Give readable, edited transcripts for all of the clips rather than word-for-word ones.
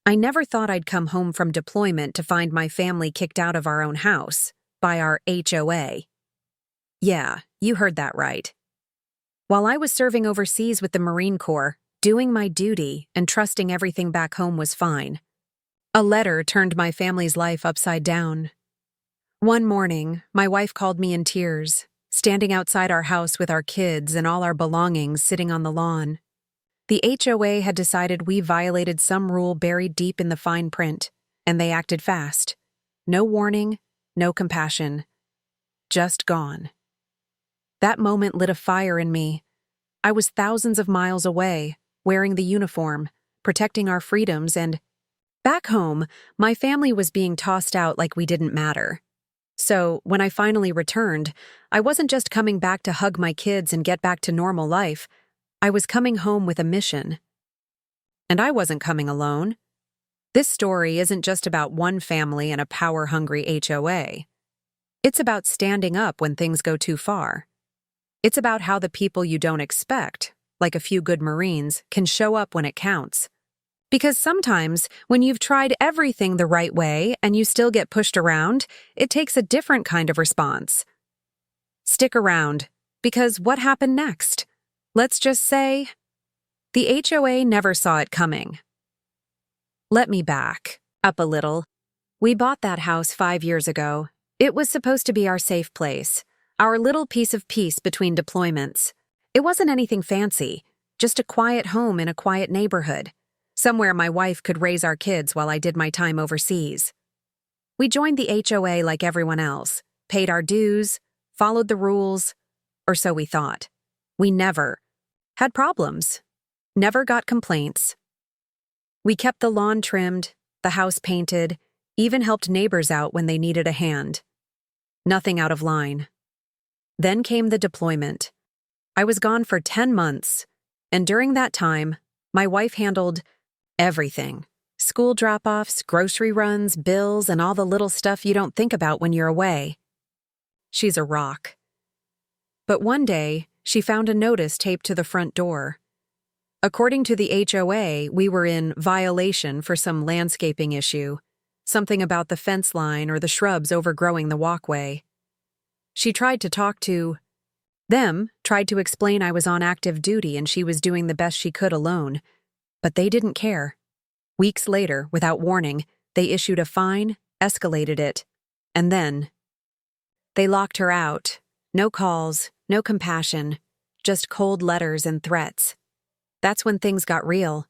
I never thought I'd come home from deployment to find my family kicked out of our own house by our HOA. Yeah, you heard that right. While I was serving overseas with the Marine Corps, doing my duty and trusting everything back home was fine, a letter turned my family's life upside down. One morning, my wife called me in tears, standing outside our house with our kids and all our belongings sitting on the lawn. The HOA had decided we violated some rule buried deep in the fine print, and they acted fast. No warning, no compassion. Just gone. That moment lit a fire in me. I was thousands of miles away, wearing the uniform, protecting our freedoms, and back home, my family was being tossed out like we didn't matter. So, when I finally returned, I wasn't just coming back to hug my kids and get back to normal life. I was coming home with a mission. And I wasn't coming alone. This story isn't just about one family and a power-hungry HOA. It's about standing up when things go too far. It's about how the people you don't expect, like a few good Marines, can show up when it counts. Because sometimes, when you've tried everything the right way and you still get pushed around, it takes a different kind of response. Stick around, because what happened next? Let's just say, the HOA never saw it coming. Let me back up a little. We bought that house 5 years ago. It was supposed to be our safe place, our little piece of peace between deployments. It wasn't anything fancy, just a quiet home in a quiet neighborhood, somewhere my wife could raise our kids while I did my time overseas. We joined the HOA like everyone else, paid our dues, followed the rules, or so we thought. We never had problems, never got complaints. We kept the lawn trimmed, the house painted, even helped neighbors out when they needed a hand. Nothing out of line. Then came the deployment. I was gone for 10 months, and during that time, my wife handled everything. School drop-offs, grocery runs, bills, and all the little stuff you don't think about when you're away. She's a rock. But one day, she found a notice taped to the front door. According to the HOA, we were in violation for some landscaping issue, something about the fence line or the shrubs overgrowing the walkway. She tried to talk to them, tried to explain I was on active duty and she was doing the best she could alone, but they didn't care. Weeks later, without warning, they issued a fine, escalated it, and then they locked her out. No calls, no compassion, just cold letters and threats. That's when things got real.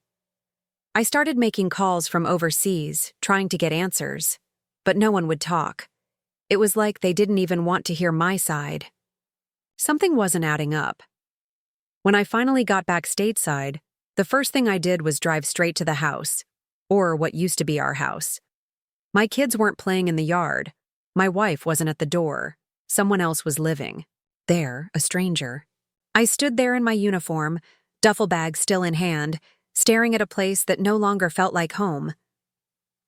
I started making calls from overseas, trying to get answers, but no one would talk. It was like they didn't even want to hear my side. Something wasn't adding up. When I finally got back stateside, the first thing I did was drive straight to the house, or what used to be our house. My kids weren't playing in the yard. My wife wasn't at the door. Someone else was living. There, a stranger. I stood there in my uniform, duffel bag still in hand, staring at a place that no longer felt like home.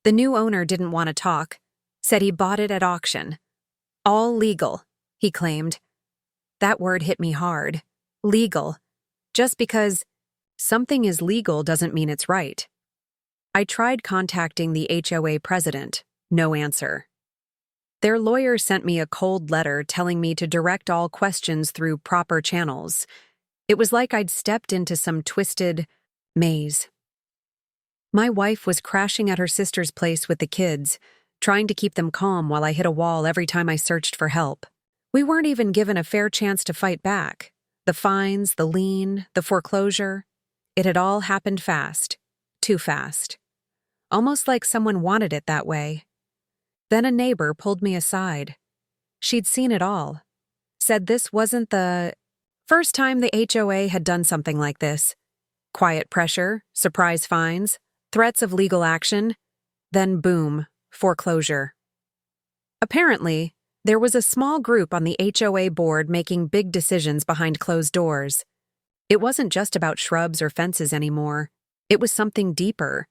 The new owner didn't want to talk, said he bought it at auction. All legal, he claimed. That word hit me hard. Legal. Just because something is legal doesn't mean it's right. I tried contacting the HOA president. No answer. Their lawyer sent me a cold letter telling me to direct all questions through proper channels. It was like I'd stepped into some twisted maze. My wife was crashing at her sister's place with the kids, trying to keep them calm while I hit a wall every time I searched for help. We weren't even given a fair chance to fight back. The fines, the lien, the foreclosure. It had all happened fast. Too fast. Almost like someone wanted it that way. Then a neighbor pulled me aside. She'd seen it all. Said this wasn't the first time the HOA had done something like this. Quiet pressure, surprise fines, threats of legal action. Then boom, foreclosure. Apparently, there was a small group on the HOA board making big decisions behind closed doors. It wasn't just about shrubs or fences anymore. It was something deeper.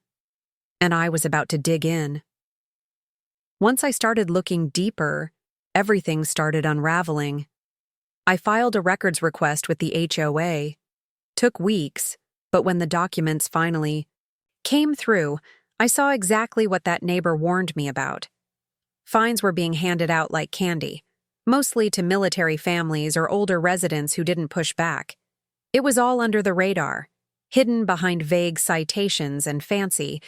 And I was about to dig in. Once I started looking deeper, everything started unraveling. I filed a records request with the HOA. Took weeks, but when the documents finally came through, I saw exactly what that neighbor warned me about. Fines were being handed out like candy, mostly to military families or older residents who didn't push back. It was all under the radar, hidden behind vague citations and fancy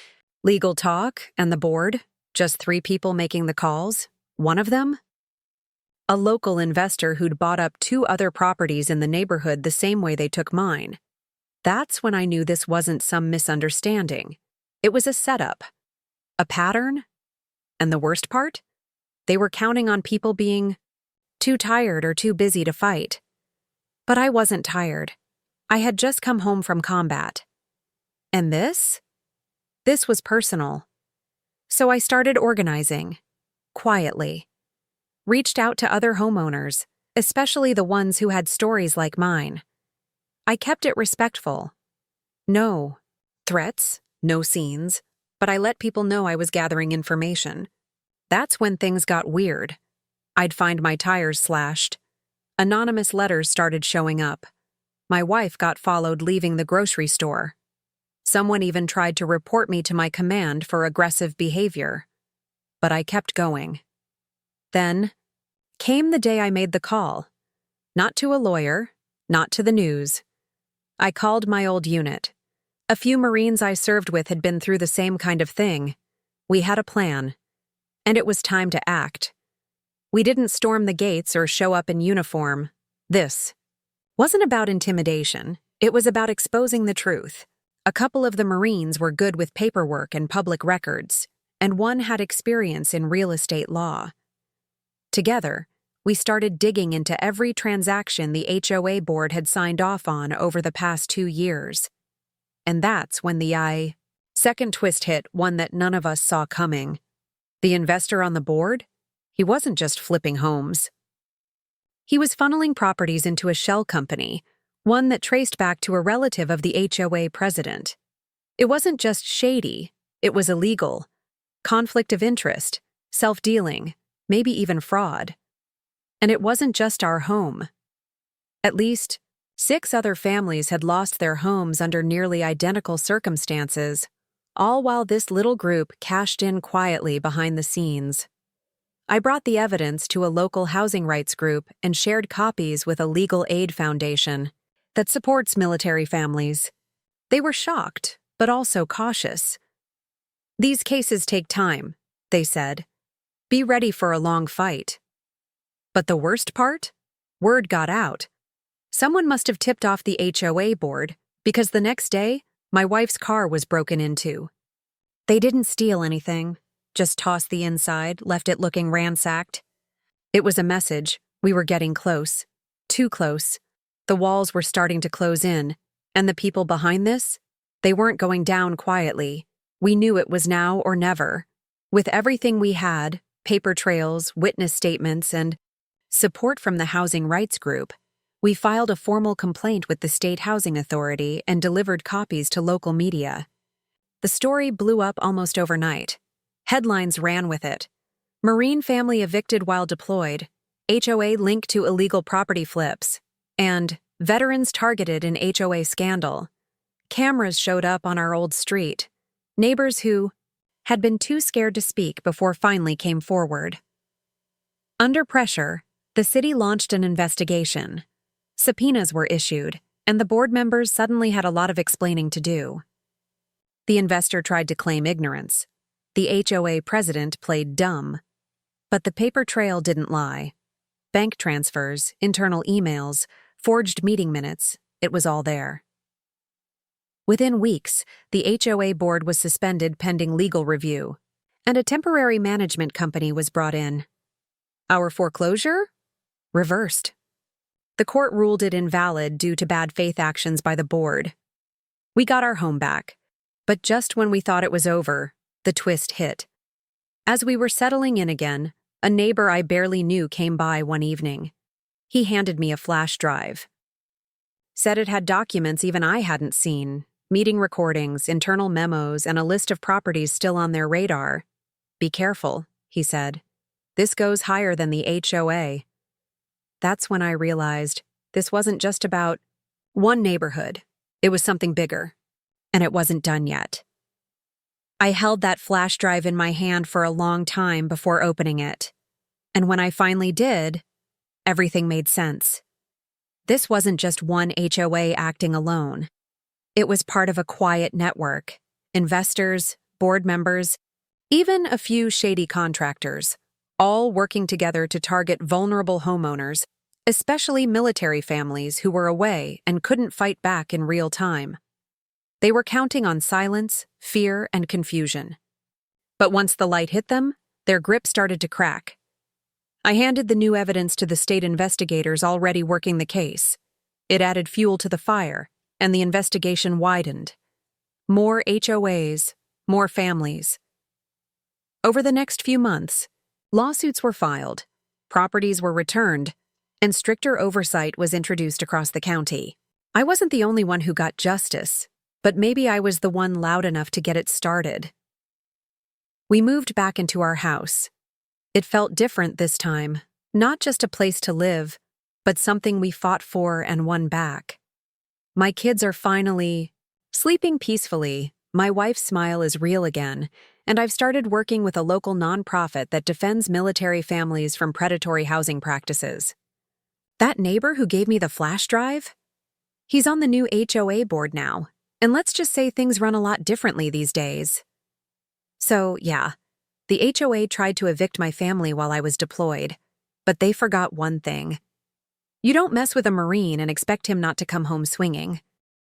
legal talk, and the board, just 3 people making the calls. One of them? A local investor who'd bought up 2 other properties in the neighborhood the same way they took mine. That's when I knew this wasn't some misunderstanding. It was a setup. A pattern? And the worst part? They were counting on people being too tired or too busy to fight. But I wasn't tired. I had just come home from combat. And this? This was personal. So I started organizing. Quietly. Reached out to other homeowners, especially the ones who had stories like mine. I kept it respectful. No threats, no scenes, but I let people know I was gathering information. That's when things got weird. I'd find my tires slashed. Anonymous letters started showing up. My wife got followed leaving the grocery store. Someone even tried to report me to my command for aggressive behavior. But I kept going. Then came the day I made the call. Not to a lawyer, not to the news. I called my old unit. A few Marines I served with had been through the same kind of thing. We had a plan. And it was time to act. We didn't storm the gates or show up in uniform. This wasn't about intimidation. It was about exposing the truth. A couple of the Marines were good with paperwork and public records, and one had experience in real estate law. Together, we started digging into every transaction the HOA board had signed off on over the past 2 years. And that's when the second twist hit, one that none of us saw coming. The investor on the board? He wasn't just flipping homes. He was funneling properties into a shell company, one that traced back to a relative of the HOA president. It wasn't just shady, it was illegal. Conflict of interest, self-dealing, maybe even fraud. And it wasn't just our home. At least 6 other families had lost their homes under nearly identical circumstances, all while this little group cashed in quietly behind the scenes. I brought the evidence to a local housing rights group and shared copies with a legal aid foundation that supports military families. They were shocked, but also cautious. These cases take time, they said. Be ready for a long fight. But the worst part? Word got out. Someone must have tipped off the HOA board, because the next day, my wife's car was broken into. They didn't steal anything, just tossed the inside, left it looking ransacked. It was a message. We were getting close. Too close. The walls were starting to close in, and the people behind this? They weren't going down quietly. We knew it was now or never. With everything we had, paper trails, witness statements, and support from the housing rights group, we filed a formal complaint with the State Housing Authority and delivered copies to local media. The story blew up almost overnight. Headlines ran with it. Marine family evicted while deployed, HOA linked to illegal property flips, and veterans targeted in HOA scandal. Cameras showed up on our old street. Neighbors who had been too scared to speak before finally came forward. Under pressure, the city launched an investigation. Subpoenas were issued, and the board members suddenly had a lot of explaining to do. The investor tried to claim ignorance. The HOA president played dumb. But the paper trail didn't lie. Bank transfers, internal emails, forged meeting minutes, it was all there. Within weeks, the HOA board was suspended pending legal review, and a temporary management company was brought in. Our foreclosure? Reversed. The court ruled it invalid due to bad faith actions by the board. We got our home back, but just when we thought it was over, the twist hit. As we were settling in again, a neighbor I barely knew came by one evening. He handed me a flash drive. Said it had documents even I hadn't seen, meeting recordings, internal memos, and a list of properties still on their radar. Be careful, he said. This goes higher than the HOA. That's when I realized this wasn't just about one neighborhood. It was something bigger, and it wasn't done yet. I held that flash drive in my hand for a long time before opening it. And when I finally did, everything made sense. This wasn't just one HOA acting alone. It was part of a quiet network. Investors, board members, even a few shady contractors, all working together to target vulnerable homeowners, especially military families who were away and couldn't fight back in real time. They were counting on silence, fear, and confusion. But once the light hit them, their grip started to crack. I handed the new evidence to the state investigators already working the case. It added fuel to the fire, and the investigation widened. More HOAs, more families. Over the next few months, lawsuits were filed, properties were returned, and stricter oversight was introduced across the county. I wasn't the only one who got justice, but maybe I was the one loud enough to get it started. We moved back into our house. It felt different this time, not just a place to live, but something we fought for and won back. My kids are finally sleeping peacefully, my wife's smile is real again, and I've started working with a local nonprofit that defends military families from predatory housing practices. That neighbor who gave me the flash drive? He's on the new HOA board now. And let's just say things run a lot differently these days. So, yeah, the HOA tried to evict my family while I was deployed, but they forgot one thing. You don't mess with a Marine and expect him not to come home swinging.